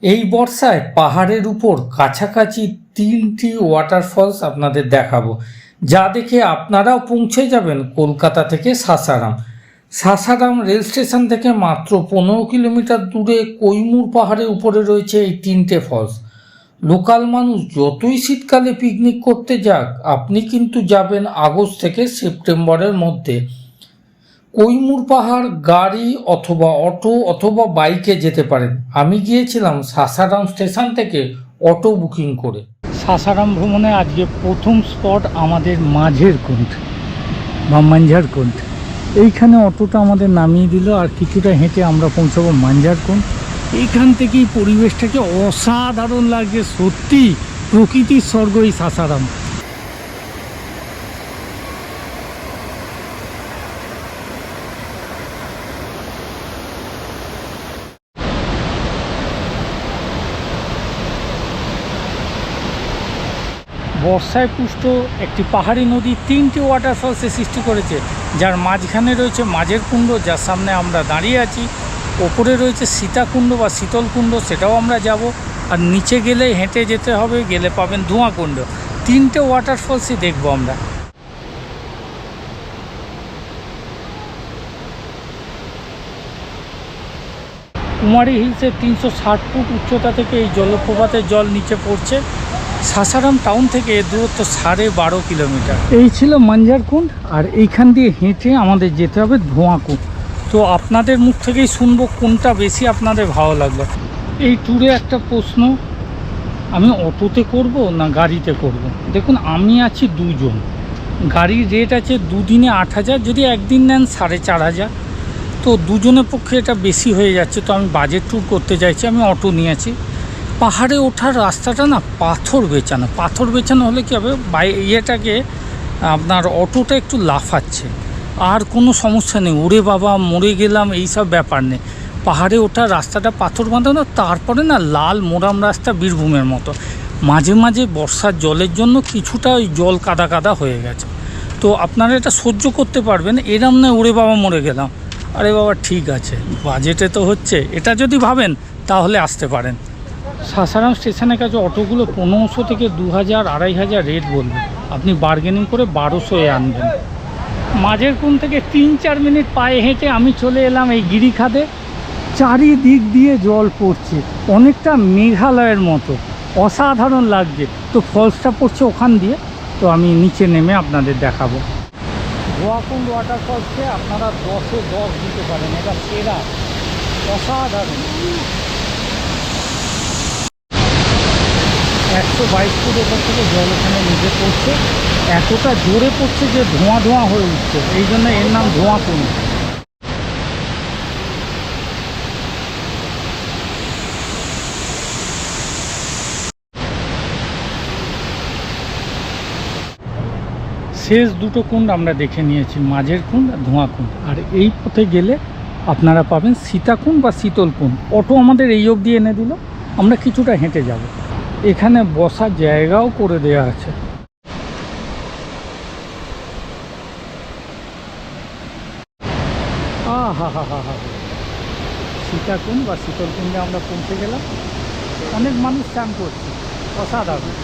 এই বর্ষায় পাহাড়ের উপর কাছাকাছি 3টি ওয়াটারফলস আপনাদের দেখাবো, যা দেখে আপনারাও পৌঁছে যাবেন কলকাতা থেকে সাসারাম। সাসারাম রেল স্টেশন থেকে মাত্র 15 কিলোমিটার দূরে কৈমুর পাহাড়ের উপরে রয়েছে এই 3টে ফলস। লোকাল মানুষ যতই শীতকালে পিকনিক করতে যাক, আপনি কিন্তু যাবেন আগস্ট থেকে সেপ্টেম্বরের মধ্যে। কৈমুর পাহাড় গাড়ি অথবা অটো অথবা বাইকে যেতে পারেন। আমি গিয়েছিলাম সাসারাম স্টেশন থেকে অটো বুকিং করে। সাসারাম ভ্রমণে আজকে প্রথম স্পট আমাদের মাঝের কুণ্ড বা মাঞ্ঝার কুণ্ড। এইখানে অটোটা আমাদের নামিয়ে দিল, আর কিছুটা হেঁটে আমরা পৌঁছাবো মাঞ্ঝার কুণ্ড। এইখান থেকেই পরিবেশটাকে অসাধারণ লাগছে, সত্যি প্রকৃতির স্বর্গ এই সাসারাম। বর্ষায় পুষ্ট একটি পাহাড়ি নদী 3টি ওয়াটারফলসের সৃষ্টি করেছে, যার মাঝখানে রয়েছে মাঝের কুণ্ড, যার সামনে আমরা দাঁড়িয়ে আছি। ওপরে রয়েছে সীতাকুণ্ড বা শীতলকুণ্ড, সেটাও আমরা যাব। আর নিচে গেলে হেঁটে যেতে হবে, গেলে পাবেন ধোঁয়াকুণ্ড। 3টে ওয়াটারফলসই দেখবো আমরা। কুমারী হিলসের 360 ফুট উচ্চতা থেকে এই জলপ্রপাতের জল নিচে পড়ছে। সাসারাম টাউন থেকে দূরত্ব 12.5 কিলোমিটার। এই ছিল মাঞ্ঝার কুণ্ড, আর এইখান দিয়ে হেঁটে আমাদের যেতে হবে ধোঁয়াকুণ্ড। তো আপনাদের মুখ থেকেই শুনবো কোনটা বেশি আপনাদের ভালো লাগলো। এই ট্যুরে একটা প্রশ্ন, আমি অটোতে করব না গাড়িতে করব। দেখুন, আমি আছি দুজন, গাড়ির রেট আছে দুদিনে 8,000, যদি একদিন নেন 4,500। তো দুজনের পক্ষে এটা বেশি হয়ে যাচ্ছে, তো আমি বাজেট ট্যুর করতে চাইছি, আমি অটো নিয়েছি। পাহাড়ে ওঠার রাস্তাটা না পাথর বেছানো হলে কী হবে, ইয়েটাকে আপনার অটোটা একটু লাফাচ্ছে, আর কোনো সমস্যা নেই, ওরে বাবা মরে গেলাম এইসব ব্যাপার নেই। পাহাড়ে ওঠার রাস্তাটা পাথর বাঁধানো, তারপরে না লাল মোরাম রাস্তা বীরভূমের মতো। মাঝে মাঝে বর্ষার জলের জন্য কিছুটা ওই জল কাদা কাদা হয়ে গেছে, তো আপনারা এটা সহ্য করতে পারবেন। এরম না ওরে বাবা মরে গেলাম, আরে বাবা ঠিক আছে, বাজেটে তো হচ্ছে, এটা যদি ভাবেন তাহলে আসতে পারেন। সাসারাম স্টেশনের কাছে অটোগুলো 1500 থেকে 2000, 2500 রেট বলবে, আপনি বার্গেনিং করে 1200-এ আনবেন। মাঝের কুণ্ড থেকে 3-4 মিনিট পায়ে হেঁটে আমি চলে এলাম এই গিরিখাদে। চারিদিক দিয়ে জল পড়ছে, অনেকটা মেঘালয়ের মতো, অসাধারণ লাগছে। তো ফলসটা পড়ছে ওখান দিয়ে, তো আমি নিচে নেমে আপনাদের দেখাবো। ধোঁয়াকুণ্ড ওয়াটারফলসকে আপনারা 10-এ 10 দিতে পারেন, এটা সেরা, অসাধারণ। 122 ফুট ওপর থেকে জল এখানে নিচে পড়ছে, এতটা জোরে পড়ছে যে ধোঁয়া ধোঁয়া হয়ে উঠছে, এই জন্য এর নাম ধোঁয়াকুণ্ড। শেষ দুটো কুণ্ড আমরা দেখে নিয়েছি, মাঝের কুণ্ড আর ধোঁয়াকুণ্ড। আর এই পথে গেলে আপনারা পাবেন সীতাকুণ্ড বা শীতলকুণ্ড। অটো আমাদের এই অবধি এনে দিল, আমরা কিছুটা হেঁটে যাব। এখানে বসার জায়গাও করে দেওয়া আছে। হা সীতাকুণ্ড বা শীতলকুণ্ডে আমরা পৌঁছে গেলাম। অনেক মানুষ স্নান করছে, অসাধারণ।